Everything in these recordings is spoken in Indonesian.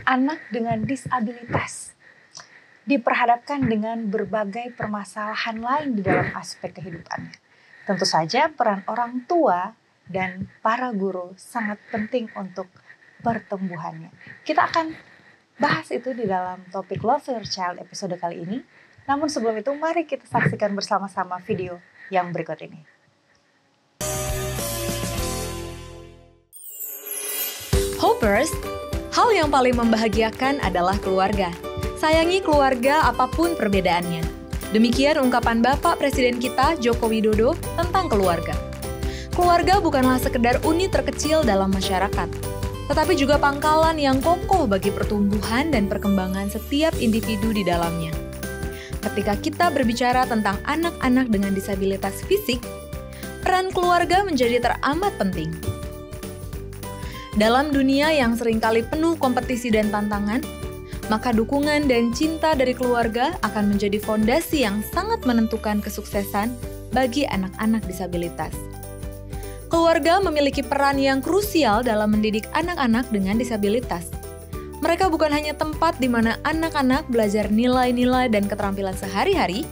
anak dengan disabilitas diperhadapkan dengan berbagai permasalahan lain di dalam aspek kehidupannya. Tentu saja peran orang tua dan para guru sangat penting untuk pertumbuhannya. Kita akan bahas itu di dalam topik Love Your Child episode kali ini. Namun sebelum itu, mari kita saksikan bersama-sama video yang berikut ini. Hopers, hal yang paling membahagiakan adalah keluarga. Sayangi keluarga apapun perbedaannya. Demikian ungkapan Bapak Presiden kita, Joko Widodo, tentang keluarga. Keluarga bukanlah sekedar unit terkecil dalam masyarakat, tetapi juga pangkalan yang kokoh bagi pertumbuhan dan perkembangan setiap individu di dalamnya. Ketika kita berbicara tentang anak-anak dengan disabilitas fisik, peran keluarga menjadi teramat penting. Dalam dunia yang seringkali penuh kompetisi dan tantangan, maka dukungan dan cinta dari keluarga akan menjadi fondasi yang sangat menentukan kesuksesan bagi anak-anak disabilitas. Keluarga memiliki peran yang krusial dalam mendidik anak-anak dengan disabilitas. Mereka bukan hanya tempat di mana anak-anak belajar nilai-nilai dan keterampilan sehari-hari,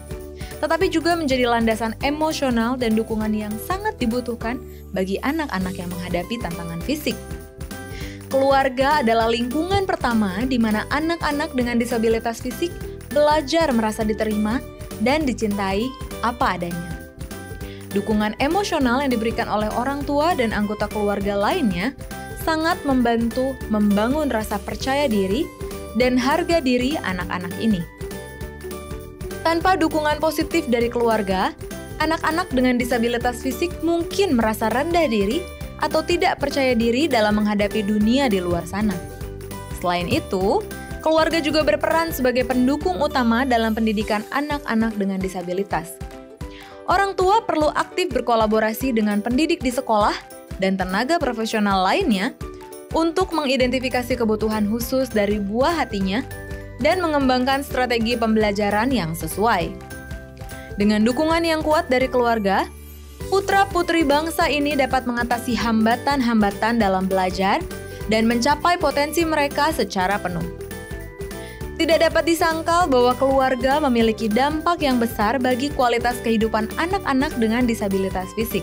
tetapi juga menjadi landasan emosional dan dukungan yang sangat dibutuhkan bagi anak-anak yang menghadapi tantangan fisik. Keluarga adalah lingkungan pertama di mana anak-anak dengan disabilitas fisik belajar merasa diterima dan dicintai apa adanya. Dukungan emosional yang diberikan oleh orang tua dan anggota keluarga lainnya sangat membantu membangun rasa percaya diri dan harga diri anak-anak ini. Tanpa dukungan positif dari keluarga, anak-anak dengan disabilitas fisik mungkin merasa rendah diri atau tidak percaya diri dalam menghadapi dunia di luar sana. Selain itu, keluarga juga berperan sebagai pendukung utama dalam pendidikan anak-anak dengan disabilitas. Orang tua perlu aktif berkolaborasi dengan pendidik di sekolah dan tenaga profesional lainnya untuk mengidentifikasi kebutuhan khusus dari buah hatinya dan mengembangkan strategi pembelajaran yang sesuai. Dengan dukungan yang kuat dari keluarga, putra-putri bangsa ini dapat mengatasi hambatan-hambatan dalam belajar dan mencapai potensi mereka secara penuh. Tidak dapat disangkal bahwa keluarga memiliki dampak yang besar bagi kualitas kehidupan anak-anak dengan disabilitas fisik.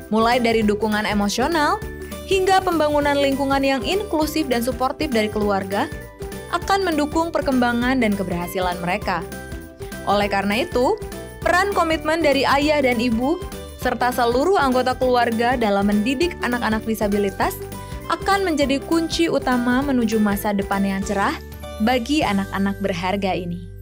Mulai dari dukungan emosional hingga pembangunan lingkungan yang inklusif dan suportif dari keluarga akan mendukung perkembangan dan keberhasilan mereka. Oleh karena itu, peran komitmen dari ayah dan ibu serta seluruh anggota keluarga dalam mendidik anak-anak disabilitas akan menjadi kunci utama menuju masa depan yang cerah bagi anak-anak berharga ini.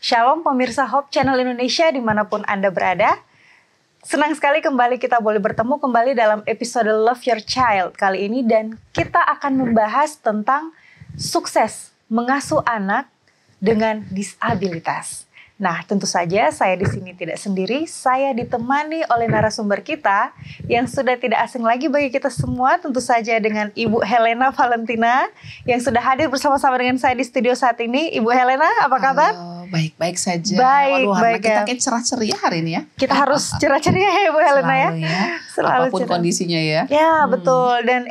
Shalom pemirsa Hope Channel Indonesia dimanapun Anda berada. Senang sekali kembali kita boleh bertemu kembali dalam episode Love Your Child kali ini. Dan kita akan membahas tentang sukses mengasuh anak dengan disabilitas. Nah, tentu saja saya di sini tidak sendiri. Saya ditemani oleh narasumber kita yang sudah tidak asing lagi bagi kita semua. Tentu saja dengan Ibu Helena Valentina yang sudah hadir bersama-sama dengan saya di studio saat ini. Ibu Helena, apa kabar? Baik-baik saja. Baik, waduh, kita kayak cerah ceria hari ini ya. Kita harus cerah ceria ya Ibu Helena ya. Selalu apapun cerah. Kondisinya ya. Ya, betul. Dan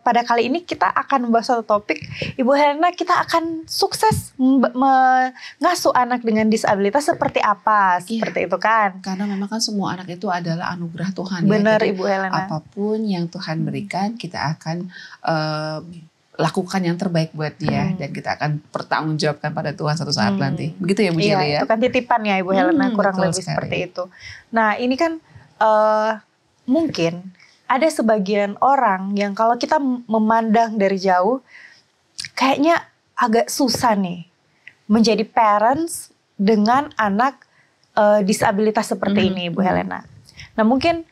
pada kali ini kita akan membahas satu topik, Ibu Helena, kita akan sukses mengasuh anak dengan disabilitas seperti apa, seperti itu kan? Karena memang kan semua anak itu adalah anugerah Tuhan. Benar ya. Jadi, Ibu Helena. apapun yang Tuhan berikan, kita akan lakukan yang terbaik buat dia dan kita akan pertanggungjawabkan pada Tuhan satu saat nanti. Begitu ya Bu Jelly ya? Itu kan titipan ya Ibu Helena, kurang lebih sekali. Seperti itu. Nah ini kan mungkin ada sebagian orang yang kalau kita memandang dari jauh, kayaknya agak susah nih menjadi parents dengan anak disabilitas seperti ini, Bu Helena. Nah mungkin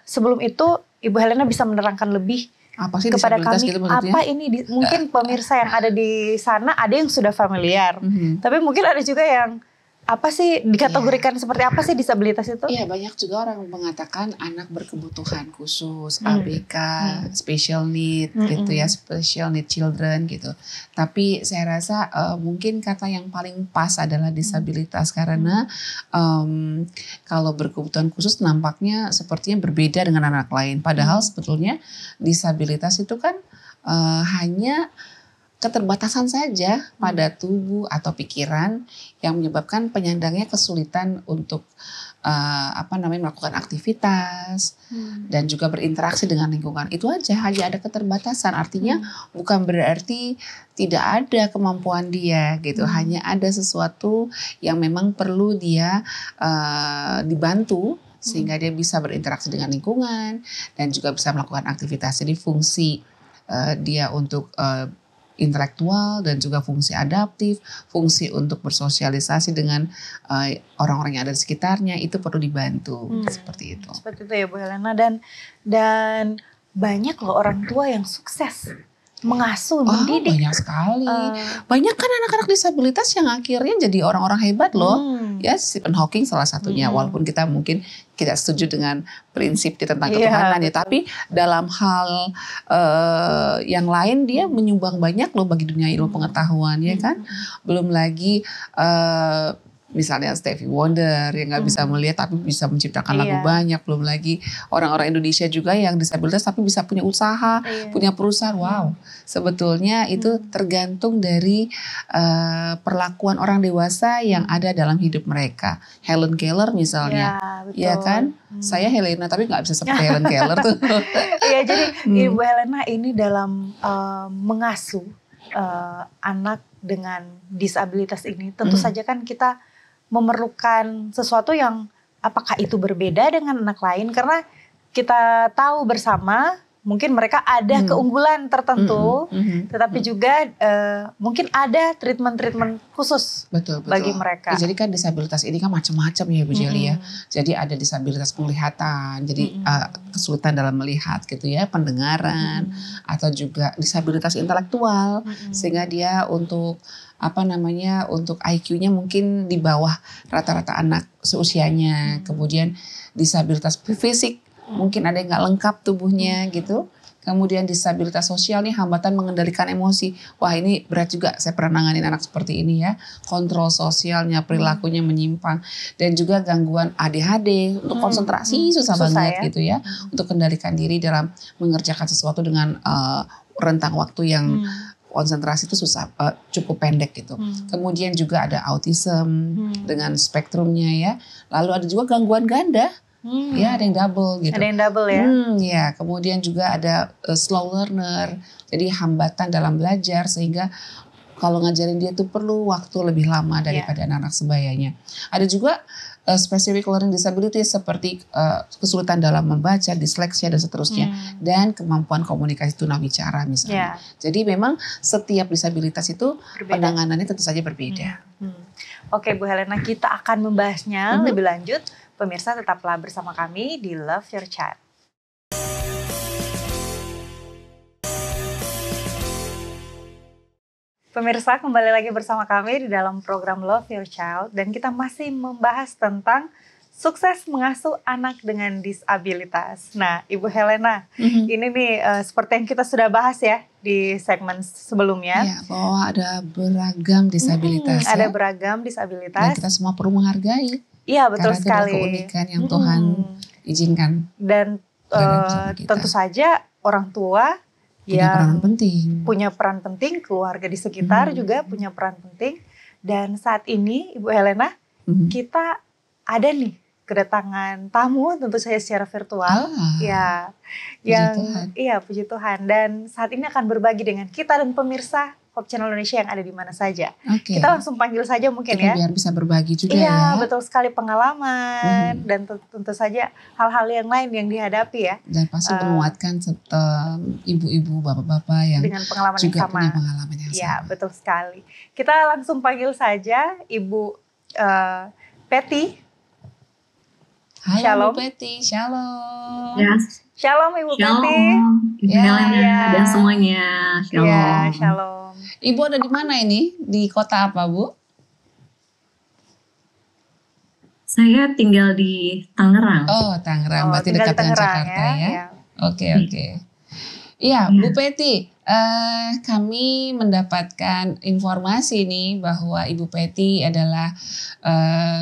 sebelum itu Ibu Helena bisa menerangkan lebih Apa sih kepada disabilitas kami gitu maksudnya? apa ini mungkin pemirsa yang ada di sana ada yang sudah familiar, tapi mungkin ada juga yang apa sih dikategorikan seperti apa sih disabilitas itu? Iya, banyak juga orang mengatakan anak berkebutuhan khusus, ABK, special need gitu ya, special need children gitu. Tapi saya rasa mungkin kata yang paling pas adalah disabilitas karena kalau berkebutuhan khusus nampaknya sepertinya berbeda dengan anak lain. Padahal sebetulnya disabilitas itu kan hanya keterbatasan saja pada tubuh atau pikiran yang menyebabkan penyandangnya kesulitan untuk melakukan aktivitas dan juga berinteraksi dengan lingkungan. Itu aja, hanya ada keterbatasan. Artinya bukan berarti tidak ada kemampuan dia gitu. Hanya ada sesuatu yang memang perlu dia dibantu sehingga dia bisa berinteraksi dengan lingkungan dan juga bisa melakukan aktivitas. Jadi fungsi dia untuk intelektual dan juga fungsi adaptif, fungsi untuk bersosialisasi dengan orang-orang yang ada di sekitarnya itu perlu dibantu seperti itu. Seperti itu ya Bu Helena, dan banyak loh orang tua yang sukses mengasuh, mendidik. Banyak sekali. Banyak kan anak-anak disabilitas yang akhirnya jadi orang-orang hebat loh. Ya, Stephen Hawking salah satunya. Walaupun kita mungkin tidak setuju dengan prinsip tentang ketuhanan ya, tapi dalam hal yang lain dia menyumbang banyak loh bagi dunia ilmu pengetahuan ya kan. Belum lagi misalnya Stevie Wonder yang nggak bisa melihat tapi bisa menciptakan lagu banyak. Belum lagi orang-orang Indonesia juga yang disabilitas tapi bisa punya usaha, punya perusahaan. Wow, sebetulnya itu tergantung dari perlakuan orang dewasa yang ada dalam hidup mereka. Helen Keller misalnya, ya kan? Saya Helena tapi nggak bisa seperti Helen Keller tuh. Iya, jadi Ibu Helena ini dalam mengasuh anak dengan disabilitas ini, tentu saja kan kita memerlukan sesuatu yang apakah itu berbeda dengan anak lain, karena kita tahu bersama mungkin mereka ada keunggulan tertentu, tetapi juga mungkin ada treatment khusus betul. Bagi mereka. Ya, jadi kan disabilitas ini kan macam-macam ya Bu Jeli ya. Jadi ada disabilitas penglihatan, jadi kesulitan dalam melihat gitu ya, pendengaran, atau juga disabilitas intelektual, sehingga dia untuk untuk IQ-nya mungkin di bawah rata-rata anak seusianya. Kemudian disabilitas fisik, mungkin ada yang nggak lengkap tubuhnya gitu. Kemudian disabilitas sosial nih, hambatan mengendalikan emosi. Wah, ini berat juga, saya pernah nanganin anak seperti ini ya. Kontrol sosialnya, perilakunya menyimpang. Dan juga gangguan ADHD, untuk konsentrasi susah banget gitu ya. Untuk kendalikan diri dalam mengerjakan sesuatu dengan rentang waktu yang konsentrasi itu susah, cukup pendek gitu. Kemudian juga ada autism dengan spektrumnya ya. Lalu ada juga gangguan ganda. Ya, ada yang double gitu. Ada yang double ya. Ya, kemudian juga ada slow learner. Jadi hambatan dalam belajar sehingga kalau ngajarin dia tuh perlu waktu lebih lama daripada anak-anak sebayanya. Ada juga specific learning disability seperti kesulitan dalam membaca, disleksia dan seterusnya, dan kemampuan komunikasi tunawicara misalnya. Jadi memang setiap disabilitas itu penanganannya tentu saja berbeda. Oke Bu Helena, kita akan membahasnya lebih lanjut. Pemirsa tetaplah bersama kami di Love Your Child. Pemirsa, kembali lagi bersama kami di dalam program Love Your Child, dan kita masih membahas tentang sukses mengasuh anak dengan disabilitas. Nah, Ibu Helena, ini nih seperti yang kita sudah bahas ya di segmen sebelumnya. Ya, bahwa ada beragam disabilitas. Ada beragam disabilitas. Dan kita semua perlu menghargai. Iya, betul karena sekali. Karena keunikan yang Tuhan izinkan. Dan tentu saja orang tua punya peran penting, keluarga di sekitar juga punya peran penting. Dan saat ini Ibu Helena, kita ada nih kedatangan tamu, tentu saja secara virtual. Puji Tuhan. Dan saat ini akan berbagi dengan kita dan pemirsa Hope Channel Indonesia yang ada di mana saja. Kita langsung panggil saja mungkin kita biar bisa berbagi juga ya. Iya, betul sekali, pengalaman dan tentu saja hal-hal yang lain yang dihadapi ya. Dan pasti menguatkan ibu-ibu, bapak-bapak yang dengan pengalaman juga yang sama. Punya pengalaman yang sama. Ya, betul sekali. Kita langsung panggil saja Ibu Patty. Halo Shalom. Bu Peti, shalom. Ya, Shalom Ibu Peti. shalom, Ibu Ya. Helena dan semuanya. Shalom. Ya, shalom. Ibu ada di mana ini? Di kota apa Bu? Saya tinggal di Tangerang. Oh Tangerang, berarti tinggal dekat di dengan Tangerang Jakarta ya. ya. Oke. Iya, Bu Peti, kami mendapatkan informasi nih bahwa Ibu Peti adalah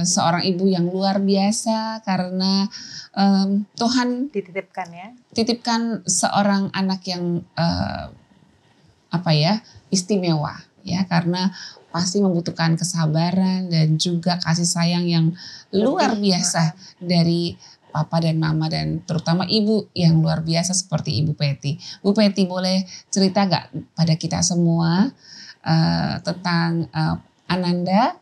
seorang ibu yang luar biasa karena Tuhan Dititipkan ya. titipkan seorang anak yang istimewa ya, karena pasti membutuhkan kesabaran dan juga kasih sayang yang luar biasa dari Papa dan Mama dan terutama Ibu yang luar biasa seperti Ibu Peti. Bu Peti boleh cerita gak pada kita semua tentang Ananda,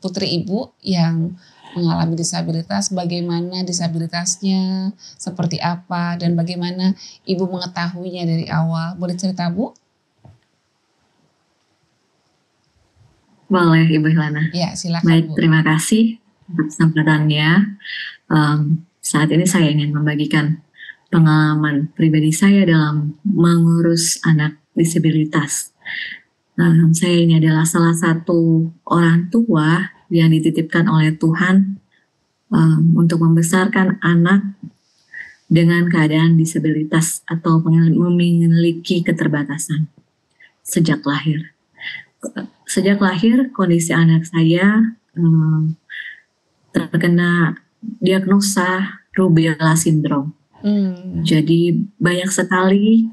putri Ibu yang mengalami disabilitas, bagaimana disabilitasnya, seperti apa, dan bagaimana Ibu mengetahuinya dari awal. Boleh cerita Bu? Boleh Ibu Helena. Ya silakan Baik, Bu. terima kasih untuk kesempatannya. Saat ini saya ingin membagikan pengalaman pribadi saya dalam mengurus anak disabilitas. Saya ini adalah salah satu orang tua yang dititipkan oleh Tuhan untuk membesarkan anak dengan keadaan disabilitas atau memiliki keterbatasan sejak lahir. Sejak lahir kondisi anak saya terkena diagnosa rubella syndrome. Jadi banyak sekali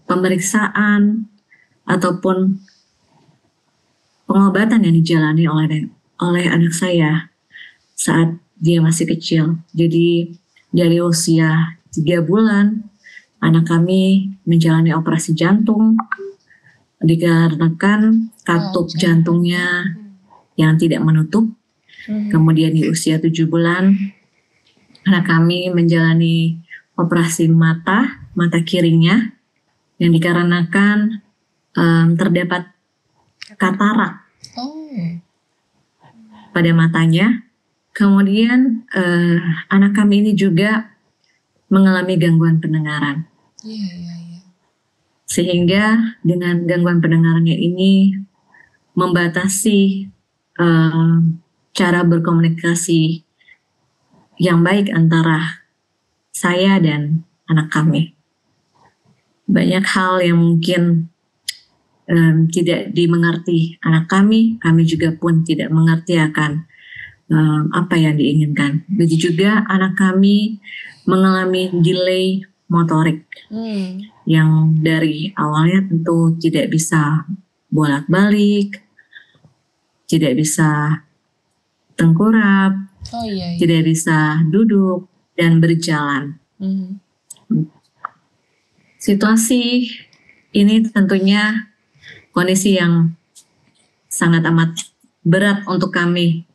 pemeriksaan ataupun pengobatan yang dijalani oleh anak saya saat dia masih kecil. Jadi dari usia 3 bulan anak kami menjalani operasi jantung dikarenakan katup jantungnya yang tidak menutup. Kemudian di usia 7 bulan anak kami menjalani operasi mata kirinya yang dikarenakan terdapat katarak pada matanya. Kemudian anak kami ini juga mengalami gangguan pendengaran. Sehingga dengan gangguan pendengarannya ini membatasi cara berkomunikasi yang baik antara saya dan anak kami. Banyak hal yang mungkin tidak dimengerti anak kami juga pun tidak mengerti akan apa yang diinginkan. Begitu juga anak kami mengalami delay motorik yang dari awalnya tentu tidak bisa bolak-balik, tidak bisa tengkurap, tidak bisa duduk dan berjalan. Situasi ini tentunya kondisi yang sangat amat berat untuk kami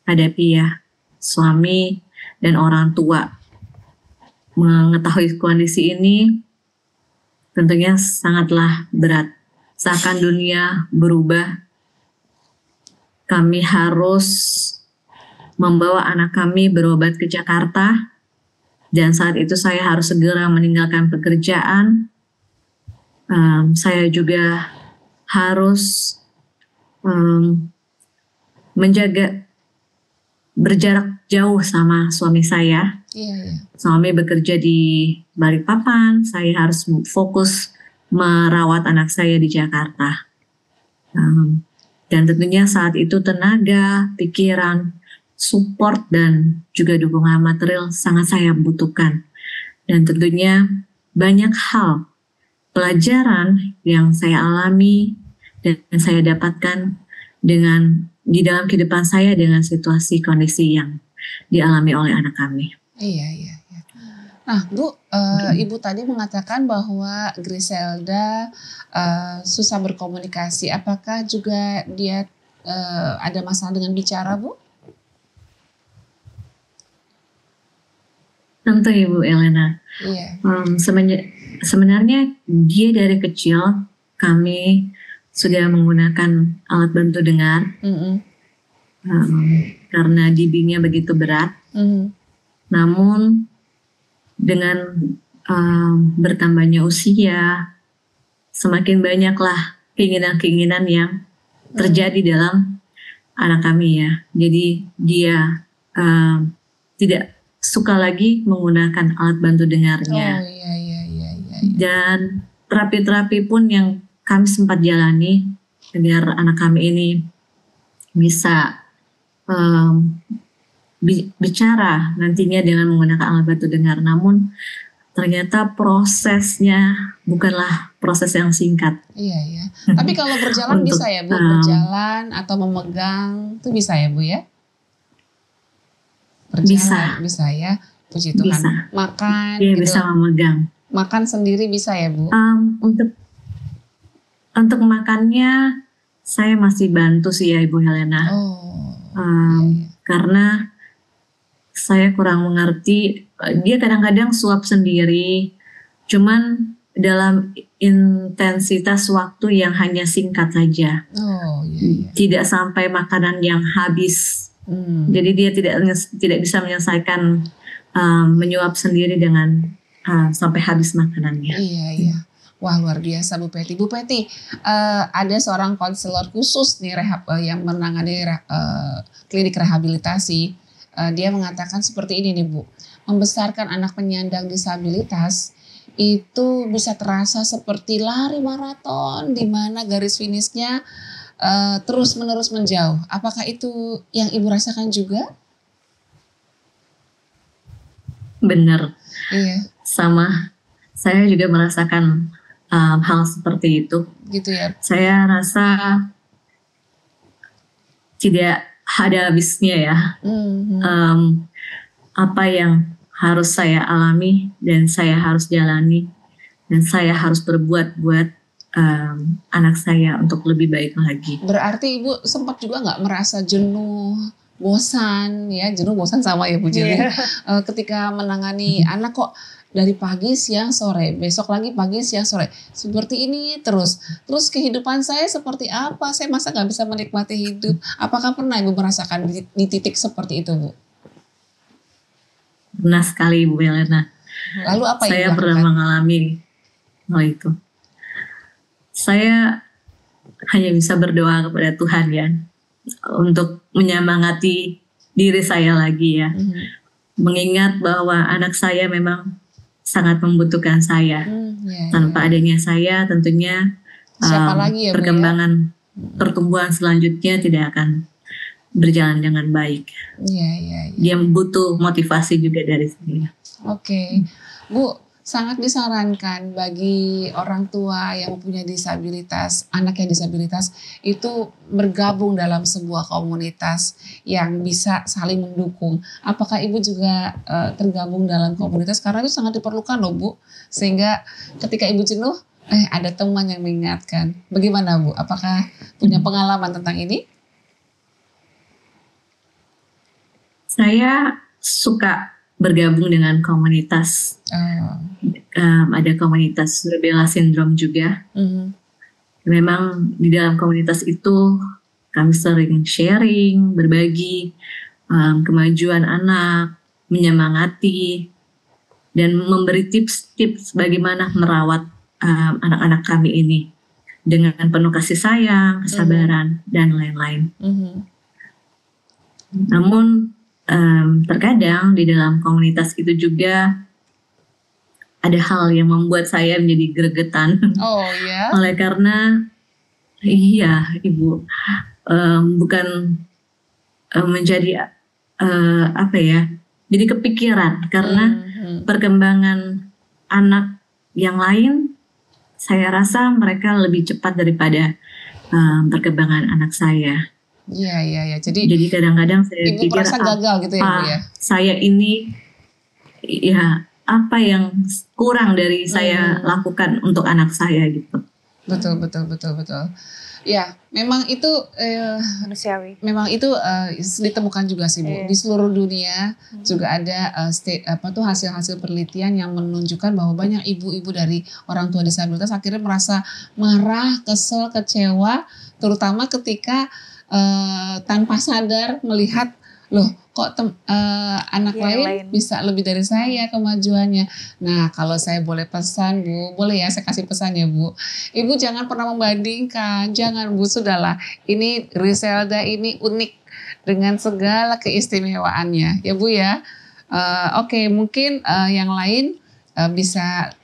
hadapi ya, suami dan orang tua. Mengetahui kondisi ini tentunya sangatlah berat. Seakan dunia berubah. Kami harus membawa anak kami berobat ke Jakarta. Dan saat itu saya harus segera meninggalkan pekerjaan. Saya juga harus menjaga berjarak jauh sama suami saya. Suami bekerja di Balikpapan, saya harus fokus merawat anak saya di Jakarta. Dan tentunya saat itu tenaga, pikiran, support dan juga dukungan material sangat saya butuhkan. Dan tentunya banyak hal pelajaran yang saya alami dan saya dapatkan di dalam kehidupan saya dengan situasi kondisi yang dialami oleh anak kami. Iya. Nah, Bu, Ibu tadi mengatakan bahwa Griselda susah berkomunikasi. Apakah juga dia ada masalah dengan bicara, Bu? Tentu Ibu Elena. Iya. Sebenarnya dia dari kecil kami sudah menggunakan alat bantu dengar. karena DB-nya begitu berat. Namun dengan bertambahnya usia, semakin banyaklah keinginan-keinginan yang terjadi dalam anak kami ya. Jadi dia tidak suka lagi menggunakan alat bantu dengarnya. Dan terapi-terapi pun yang kami sempat jalani agar anak kami ini bisa bicara nantinya dengan menggunakan alat bantu dengar. Namun ternyata prosesnya bukanlah proses yang singkat. Iya. Tapi kalau berjalan bisa ya Bu? Berjalan atau memegang itu bisa ya Bu ya? Berjalan bisa ya. Puji Tuhan. Bisa. Makan Dia gitu. bisa memegang. Makan sendiri bisa ya Bu? Untuk makannya saya masih bantu sih ya Ibu Helena. Karena saya kurang mengerti. Dia kadang-kadang suap sendiri. Cuman dalam intensitas waktu yang hanya singkat saja. Tidak sampai makanan yang habis. Jadi dia tidak bisa menyelesaikan menyuap sendiri dengan sampai habis makanannya. Iya. Wah luar biasa Bu Peti. Bu Peti, ada seorang konselor khusus nih yang menangani klinik rehabilitasi. Dia mengatakan seperti ini nih Bu. Membesarkan anak penyandang disabilitas itu bisa terasa seperti lari maraton di mana garis finishnya terus-menerus menjauh. Apakah itu yang Ibu rasakan juga? Benar. Iya. Sama. Saya juga merasakan hal seperti itu. Gitu ya. Saya rasa tidak ada habisnya ya. Apa yang harus saya alami dan saya harus jalani dan saya harus berbuat buat anak saya untuk lebih baik lagi. Berarti Ibu sempat juga nggak merasa jenuh, bosan sama ya Bu Jeli. Ketika menangani anak kok dari pagi, siang, sore, besok lagi pagi, siang, sore. Seperti ini terus. Terus kehidupan saya seperti apa? Saya masa nggak bisa menikmati hidup? Apakah pernah Ibu merasakan di titik seperti itu Bu? Pernah sekali Bu Helena. Lalu apa yang saya pernah mengalami hal itu. Saya hanya bisa berdoa kepada Tuhan ya. Untuk menyemangati diri saya lagi ya. Mengingat bahwa anak saya memang sangat membutuhkan saya. Tanpa adanya saya tentunya perkembangan pertumbuhan selanjutnya tidak akan berjalan dengan baik. Dia butuh motivasi juga dari saya. Oke. Bu, sangat disarankan bagi orang tua yang punya disabilitas, anak yang disabilitas itu bergabung dalam sebuah komunitas yang bisa saling mendukung. Apakah Ibu juga tergabung dalam komunitas? Karena itu sangat diperlukan loh Bu. Sehingga ketika Ibu jenuh, ada teman yang mengingatkan. Bagaimana Bu? Apakah punya pengalaman tentang ini? Saya suka bergabung dengan komunitas. Ada komunitas Rubella Syndrome juga. Memang di dalam komunitas itu kami sering sharing, berbagi kemajuan anak, menyemangati, dan memberi tips-tips bagaimana merawat anak-anak kami ini dengan penuh kasih sayang, kesabaran, dan lain-lain. Namun terkadang di dalam komunitas itu juga ada hal yang membuat saya menjadi gregetan. Oleh karena Ibu bukan menjadi jadi kepikiran karena perkembangan anak yang lain saya rasa mereka lebih cepat daripada perkembangan anak saya. Iya. Jadi kadang-kadang saya Ibu pikir merasa gagal gitu ya Bu ya? Saya ini apa yang kurang dari saya lakukan untuk anak saya gitu. Betul. Ya, memang itu manusiawi. Memang itu ditemukan juga sih Bu. Di seluruh dunia juga ada hasil-hasil penelitian yang menunjukkan bahwa banyak ibu-ibu dari orang tua disabilitas akhirnya merasa marah, kesel, kecewa, terutama ketika tanpa sadar melihat, loh kok anak lain bisa lebih dari saya kemajuannya. Nah kalau saya boleh pesan Bu, boleh ya saya kasih pesan ya Bu. Ibu jangan pernah membandingkan, jangan Bu, sudahlah. Ini Griselda ini unik dengan segala keistimewaannya ya Bu ya. Oke, mungkin yang lain bisa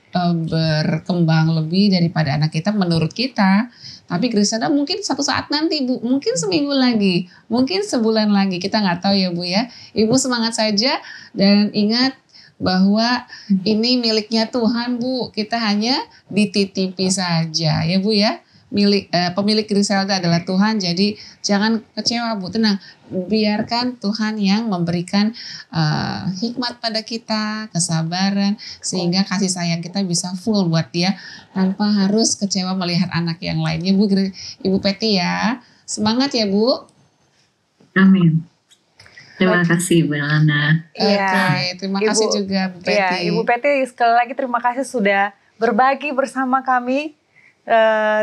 berkembang lebih daripada anak kita menurut kita. Tapi Griselda mungkin satu saat nanti Bu, mungkin seminggu lagi, mungkin sebulan lagi, kita nggak tahu ya Bu ya. Ibu semangat saja dan ingat bahwa ini miliknya Tuhan Bu, kita hanya dititipi saja ya Bu ya. Pemilik Griselda adalah Tuhan, jadi jangan kecewa Bu, tenang, biarkan Tuhan yang memberikan hikmat pada kita, kesabaran, sehingga kasih sayang kita bisa full buat dia tanpa harus kecewa melihat anak yang lainnya Bu. Ibu Peti ya, semangat ya Bu. Amin. Terima kasih Bu Lana. Oke, terima kasih juga Bu Peti. Iya, Ibu Peti sekali lagi terima kasih sudah berbagi bersama kami.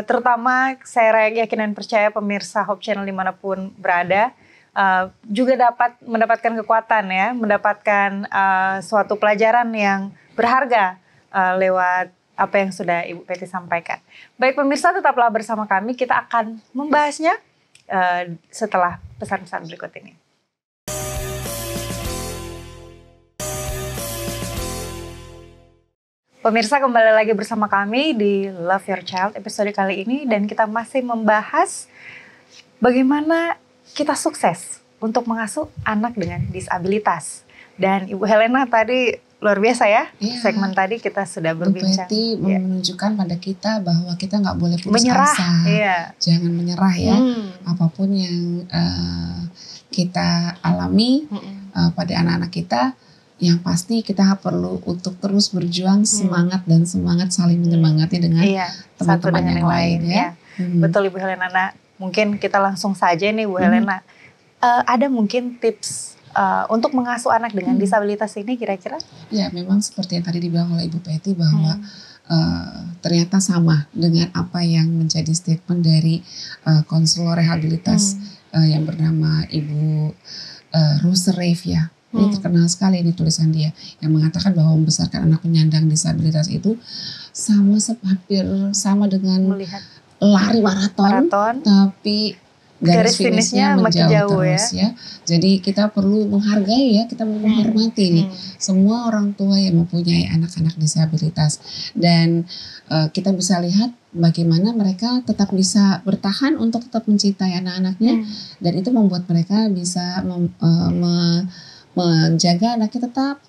Terutama saya yakin dan percaya pemirsa Hope Channel dimanapun berada juga dapat mendapatkan kekuatan ya, mendapatkan suatu pelajaran yang berharga lewat apa yang sudah Ibu Peti sampaikan. Baik pemirsa, tetaplah bersama kami, kita akan membahasnya setelah pesan-pesan berikut ini. Pemirsa, kembali lagi bersama kami di Love Your Child episode kali ini, dan kita masih membahas bagaimana kita sukses untuk mengasuh anak dengan disabilitas. Dan Ibu Helena tadi luar biasa ya, segmen tadi kita sudah berbincang. Bu Peti menunjukkan pada kita bahwa kita nggak boleh putus asa, jangan menyerah ya. Apapun yang kita alami pada anak-anak kita, yang pasti kita perlu untuk terus berjuang, semangat dan semangat saling menyemangati dengan teman-teman yang lain ya. Betul Ibu Helena. Nah, mungkin kita langsung saja nih Bu Helena. Ada mungkin tips untuk mengasuh anak dengan disabilitas ini kira-kira? Ya, memang seperti yang tadi dibilang oleh Ibu Peti bahwa ternyata sama dengan apa yang menjadi statement dari konselor rehabilitas yang bernama Ibu Rose Reif ya. Ini terkenal sekali ini tulisan dia yang mengatakan bahwa membesarkan anak penyandang disabilitas itu hampir sama dengan melihat lari maraton, tapi garis finishnya menjauh terus ya. Jadi kita perlu menghargai ya, kita menghormati nih semua orang tua yang mempunyai anak-anak disabilitas, dan kita bisa lihat bagaimana mereka tetap bisa bertahan untuk tetap mencintai anak-anaknya, dan itu membuat mereka bisa menjaga anaknya tetap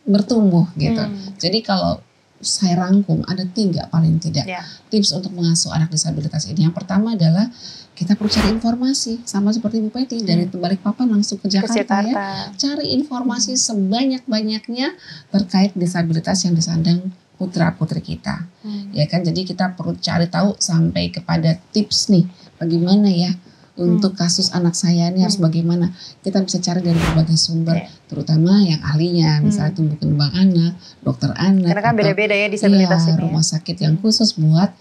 bertumbuh gitu. Jadi kalau saya rangkum ada 3 paling tidak tips untuk mengasuh anak disabilitas ini. Yang pertama adalah kita perlu cari informasi, sama seperti Bu Peti, dari Balikpapan langsung ke Jakarta ya. Cari informasi sebanyak-banyaknya terkait disabilitas yang disandang putra-putri kita. Ya kan, jadi kita perlu cari tahu sampai kepada tips nih, bagaimana ya untuk kasus anak saya ini harus bagaimana. Kita bisa cari dari berbagai sumber, terutama yang ahlinya, misalnya tumbuh kembang anak, dokter anak. Karena kan beda-beda ya disabilitas ini. Rumah sakit yang khusus buat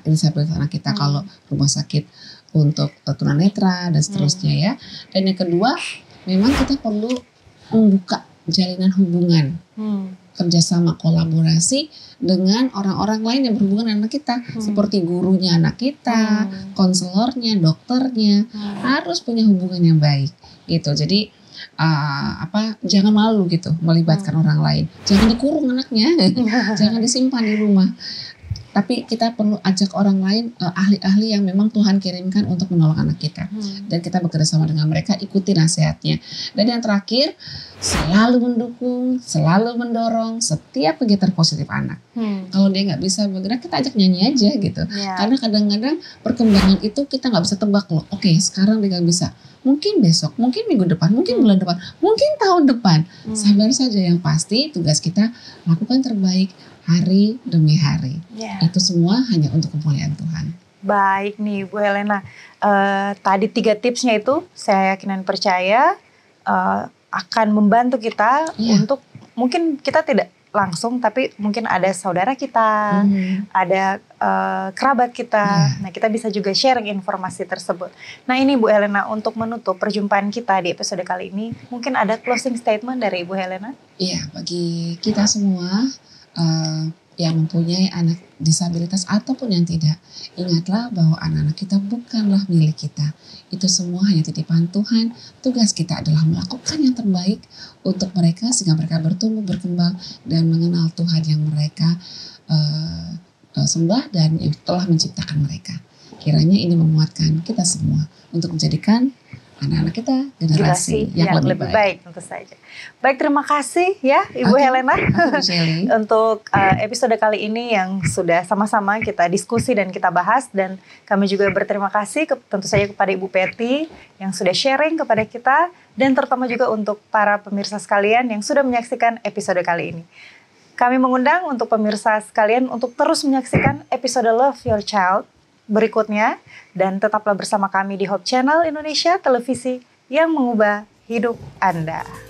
disabilitas anak kita, kalau rumah sakit untuk tunanetra dan seterusnya ya. Dan yang kedua, memang kita perlu membuka jalinan hubungan, kerjasama, kolaborasi dengan orang-orang lain yang berhubungan dengan anak kita, seperti gurunya anak kita, konselornya, dokternya, harus punya hubungan yang baik gitu. Jadi jangan malu gitu melibatkan orang lain, jangan dikurung anaknya, jangan disimpan di rumah. Tapi kita perlu ajak orang lain, ahli-ahli yang memang Tuhan kirimkan untuk menolong anak kita. Dan kita bekerja sama dengan mereka, ikuti nasihatnya. Dan yang terakhir, selalu mendukung, selalu mendorong setiap kegiatan positif anak. Kalau dia nggak bisa bergerak, kita ajak nyanyi aja gitu. Karena kadang-kadang perkembangan itu kita nggak bisa tebak loh. Oke, sekarang dia nggak bisa. Mungkin besok, mungkin minggu depan, mungkin bulan depan, mungkin tahun depan. Sabar saja, yang pasti tugas kita lakukan terbaik hari demi hari. Itu semua hanya untuk kemuliaan Tuhan. Baik nih Bu Helena, tadi 3 tipsnya itu saya yakin dan percaya akan membantu kita untuk, mungkin kita tidak langsung, tapi mungkin ada saudara kita, ada kerabat kita. Nah, kita bisa juga sharing informasi tersebut. Nah, ini Bu Helena, untuk menutup perjumpaan kita di episode kali ini, mungkin ada closing statement dari Ibu Helena? Iya, bagi kita semua yang mempunyai anak disabilitas ataupun yang tidak, ingatlah bahwa anak-anak kita bukanlah milik kita. Itu semua hanya titipan Tuhan. Tugas kita adalah melakukan yang terbaik untuk mereka sehingga mereka bertumbuh, berkembang, dan mengenal Tuhan yang mereka sembah dan yang telah menciptakan mereka. Kiranya ini memuatkan kita semua untuk menjadikan anak-anak kita generasi yang lebih baik. Tentu saja. Baik, terima kasih ya Ibu Helena untuk episode kali ini yang sudah sama-sama kita diskusi dan kita bahas, dan kami juga berterima kasih tentu saja kepada Ibu Peti yang sudah sharing kepada kita, dan terutama juga untuk para pemirsa sekalian yang sudah menyaksikan episode kali ini. Kami mengundang untuk pemirsa sekalian untuk terus menyaksikan episode Love Your Child berikutnya, dan tetaplah bersama kami di Hope Channel Indonesia, televisi yang mengubah hidup Anda.